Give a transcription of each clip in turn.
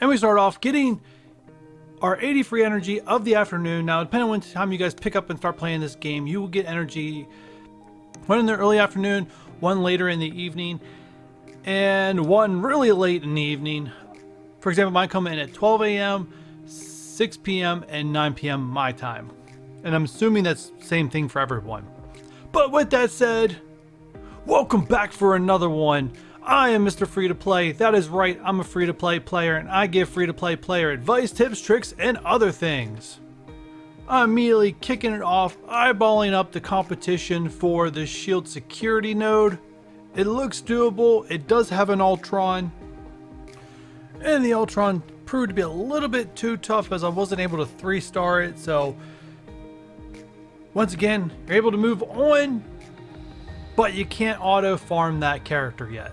And we start off getting our 80 free energy of the afternoon. Now, depending on when time you guys pick up and start playing this game, you will get energy one in the early afternoon, one later in the evening, and one really late in the evening. For example, mine come in at 12 a.m., 6 p.m., and 9 p.m. my time. And I'm assuming that's the same thing for everyone. But with that said, welcome back for another one. I am Mr. Free to Play. That is right, I'm a free to play player, and I give free to play player advice, tips, tricks, and other things. I'm immediately kicking it off, eyeballing up the competition for the shield security node. It looks doable. It does have an Ultron, and the Ultron proved to be a little bit too tough as I wasn't able to 3-star it. So once again, you're able to move on, but you can't auto farm that character yet.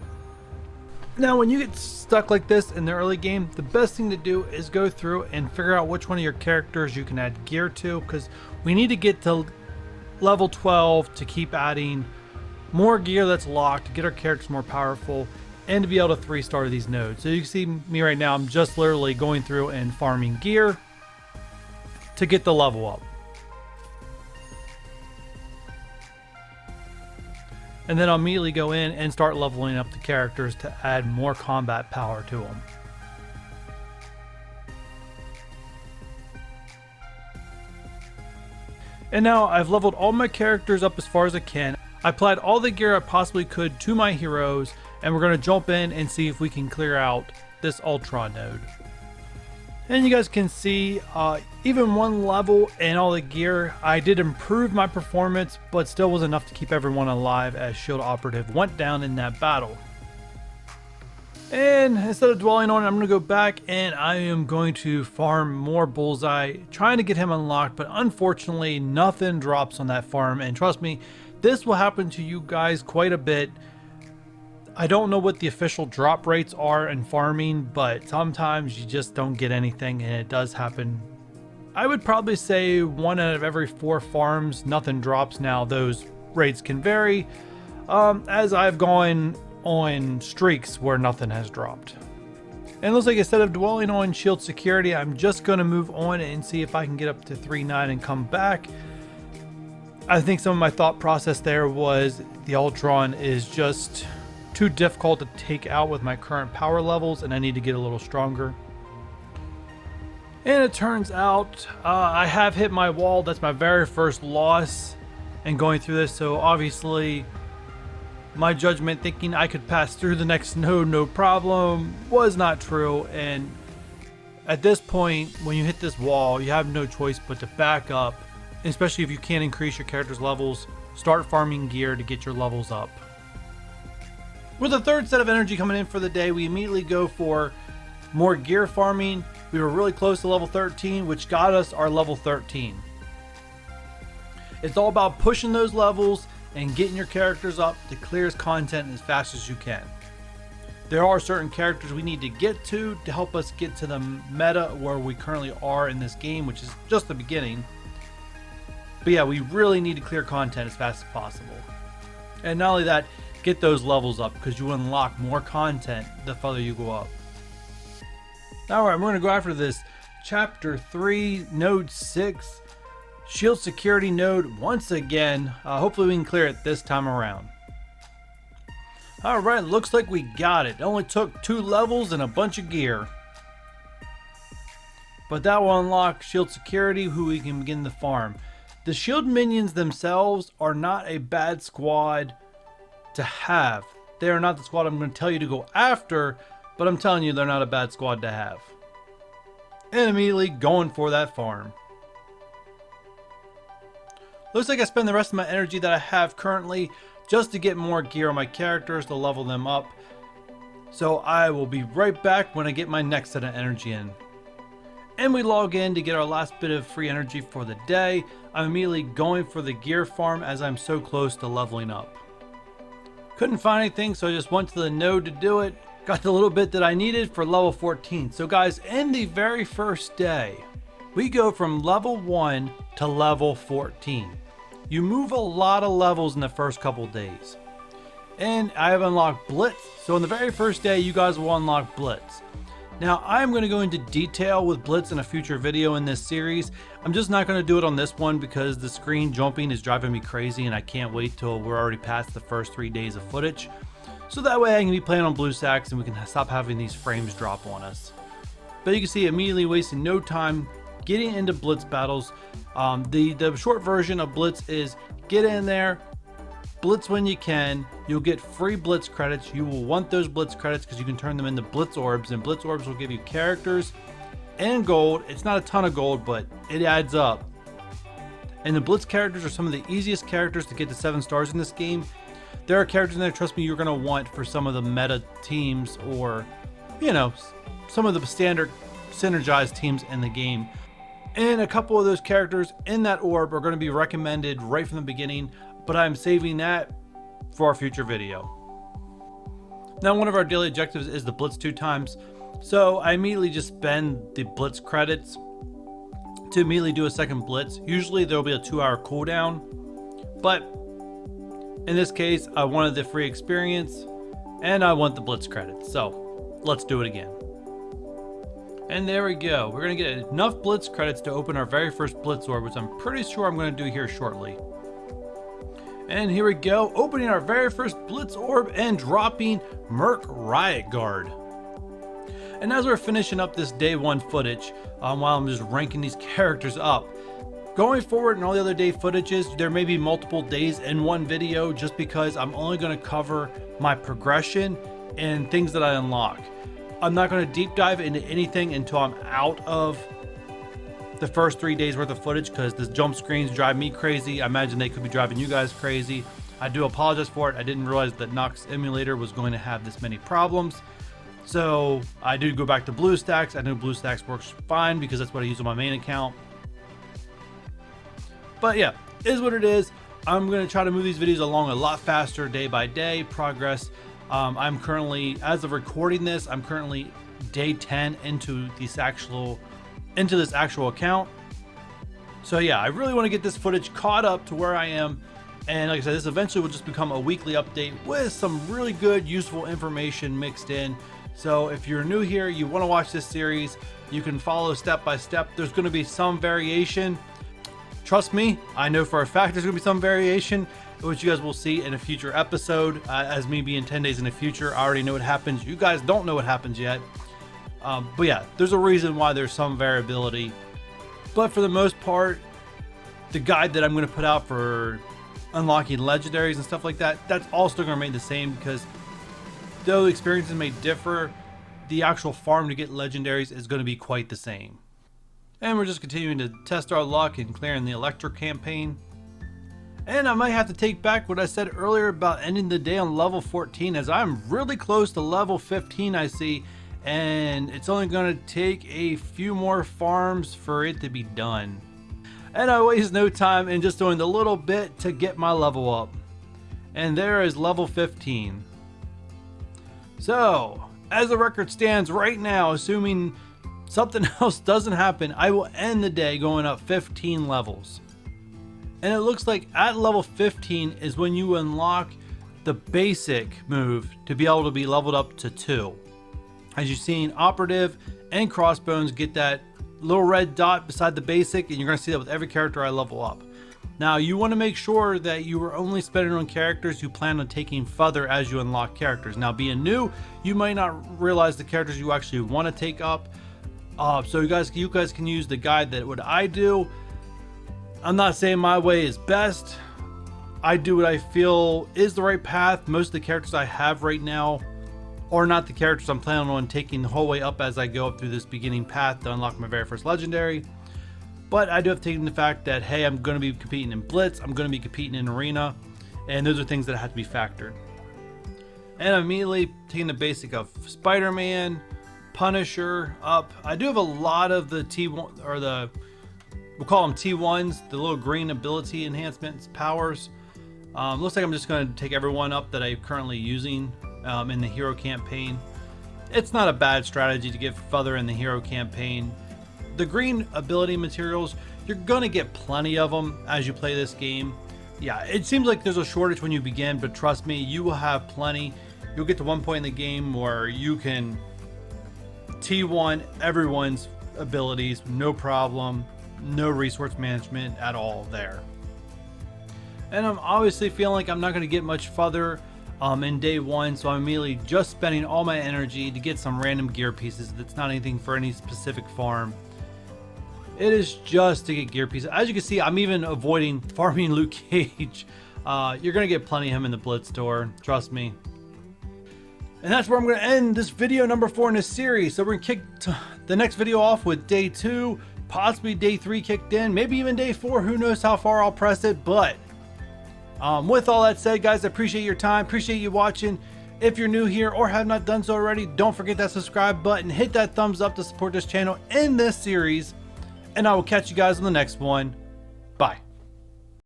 Now, when you get stuck like this in the early game, the best thing to do is go through and figure out which one of your characters you can add gear to, because we need to get to level 12 to keep adding more gear that's locked, to get our characters more powerful, and to be able to 3-star these nodes. So you can see me right now, I'm just literally going through and farming gear to get the level up. And then I'll immediately go in and start leveling up the characters to add more combat power to them. And now I've leveled all my characters up as far as I can. I applied all the gear I possibly could to my heroes, and we're going to jump in and see if we can clear out this Ultron node. And you guys can see, even one level and all the gear, I did improve my performance, but still was enough to keep everyone alive as Shield Operative went down in that battle. And instead of dwelling on it, I'm going to go back and I am going to farm more Bullseye, trying to get him unlocked, but unfortunately nothing drops on that farm. And trust me, this will happen to you guys quite a bit. I don't know what the official drop rates are in farming, but sometimes you just don't get anything, and it does happen. I would probably say 1 out of every 4 farms, nothing drops. Now, those rates can vary, as I've gone on streaks where nothing has dropped. And it looks like instead of dwelling on shield security, I'm just going to move on and see if I can get up to 3-9 and come back. I think some of my thought process there was the Ultron is just too difficult to take out with my current power levels, and I need to get a little stronger. And it turns out I have hit my wall. That's my very first loss in going through this, so obviously my judgment thinking I could pass through the next node no problem was not true. And at this point, when you hit this wall, you have no choice but to back up, especially if you can't increase your character's levels. Start farming gear to get your levels up. With the third set of energy coming in for the day, we immediately go for more gear farming. We were really close to level 13, which got us our level 13. It's all about pushing those levels and getting your characters up to clear content as fast as you can. There are certain characters we need to get to help us get to the meta where we currently are in this game, which is just the beginning. But yeah, we really need to clear content as fast as possible. And not only that, get those levels up, because you unlock more content the further you go up. Alright, we're going to go after this Chapter 3, Node 6, Shield Security Node once again. Hopefully we can clear it this time around. Alright, looks like we got it. It only took 2 levels and a bunch of gear. But that will unlock Shield Security, who we can begin to farm. The shield minions themselves are not a bad squad to have. They are not the squad I'm going to tell you to go after, but I'm telling you they're not a bad squad to have. And immediately going for that farm. Looks like I spend the rest of my energy that I have currently just to get more gear on my characters to level them up. So I will be right back when I get my next set of energy in. And we log in to get our last bit of free energy for the day. I'm immediately going for the gear farm as I'm so close to leveling up. Couldn't find anything, so I just went to the node to do it. Got the little bit that I needed for level 14. So guys, in the very first day, we go from level 1 to level 14. You move a lot of levels in the first couple days. And I have unlocked Blitz. So in the very first day, you guys will unlock Blitz. Now, I'm going to go into detail with Blitz in a future video in this series. I'm just not going to do it on this one because the screen jumping is driving me crazy and I can't wait till we're already past the first 3 days of footage. So that way I can be playing on BlueStacks and we can stop having these frames drop on us. But you can see immediately wasting no time getting into Blitz battles. The short version of Blitz is get in there, Blitz when you can. You'll get free Blitz credits. You will want those Blitz credits because you can turn them into Blitz orbs, and Blitz orbs will give you characters and gold. It's not a ton of gold, but it adds up. And the Blitz characters are some of the easiest characters to get to 7 stars in this game. There are characters in there, trust me, you're going to want for some of the meta teams or, you know, some of the standard synergized teams in the game. And a couple of those characters in that orb are going to be recommended right from the beginning, but I'm saving that for a future video. Now, one of our daily objectives is the Blitz 2 times. So I immediately just spend the Blitz credits to immediately do a second Blitz. Usually there'll be a 2-hour cooldown, but in this case, I wanted the free experience and I want the Blitz credits. So let's do it again. And there we go. We're going to get enough Blitz credits to open our very first Blitz orb, which I'm pretty sure I'm going to do here shortly. And here we go, opening our very first Blitz orb and dropping Merc Riot Guard. And as we're finishing up this day 1 footage, while I'm just ranking these characters up, going forward in all the other day footages, there may be multiple days in one video just because I'm only going to cover my progression and things that I unlock. I'm not going to deep dive into anything until I'm out of the first 3 days worth of footage because the jump screens drive me crazy. I imagine they could be driving you guys crazy. I do apologize for it. I didn't realize that Nox emulator was going to have this many problems. So I did go back to BlueStacks. I know BlueStacks works fine because that's what I use on my main account. But yeah, it is what it is. I'm going to try to move these videos along a lot faster day by day progress. I'm currently, as of recording this, I'm currently day 10 into this actual account. So yeah, I really want to get this footage caught up to where I am. And like I said, this eventually will just become a weekly update with some really good, useful information mixed in. So if you're new here, you want to watch this series, you can follow step by step. There's going to be some variation. Trust me, I know for a fact there's going to be some variation, which you guys will see in a future episode. As me being 10 days in the future, I already know what happens. You guys don't know what happens yet. But yeah, there's a reason why there's some variability. But for the most part, the guide that I'm going to put out for unlocking legendaries and stuff like that, that's all still going to remain the same because though experiences may differ, the actual farm to get legendaries is going to be quite the same. And we're just continuing to test our luck in clearing the Electro campaign. And I might have to take back what I said earlier about ending the day on level 14 as I'm really close to level 15 I see. And it's only going to take a few more farms for it to be done. And I waste no time in just doing the little bit to get my level up. And there is level 15. So, as the record stands right now, assuming something else doesn't happen, I will end the day going up 15 levels. And it looks like at level 15 is when you unlock the basic move to be able to be leveled up to 2. As you've seen, Operative and Crossbones get that little red dot beside the basic, and you're going to see that with every character I level up. Now, you want to make sure that you are only spending on characters you plan on taking further as you unlock characters. Now, being new, you might not realize the characters you actually want to take up. So you guys can use the guide that what I do. I'm not saying my way is best. I do what I feel is the right path. Most of the characters I have right now are not the characters I'm planning on taking the whole way up as I go up through this beginning path to unlock my very first legendary. But I do have to take into the fact that, hey, I'm going to be competing in Blitz, I'm going to be competing in Arena, and those are things that have to be factored. And I'm immediately taking the basic of Spider-Man, Punisher up. I do have a lot of the T1, or the, we'll call them T1s, the little green ability enhancements, powers. Looks like I'm just going to take everyone up that I'm currently using in the hero campaign. It's not a bad strategy to get further in the hero campaign. The green ability materials, you're going to get plenty of them as you play this game. Yeah, it seems like there's a shortage when you begin, but trust me, you will have plenty. You'll get to one point in the game where you can T1 everyone's abilities, no problem, no resource management at all there. And I'm obviously feeling like I'm not going to get much further in day one, so I'm immediately just spending all my energy to get some random gear pieces. That's not anything for any specific farm. It is just to get gear pieces. As you can see, I'm even avoiding farming Luke Cage. You're going to get plenty of him in the Blitz store, trust me. And that's where I'm going to end this video number 4 in this series. So we're going to kick the next video off with day 2, possibly day 3 kicked in, maybe even day 4. Who knows how far I'll press it, but with all that said, guys, I appreciate your time, appreciate you watching. If you're new here or have not done so already, don't forget that subscribe button, hit that thumbs up to support this channel in this series, and I will catch you guys on the next one.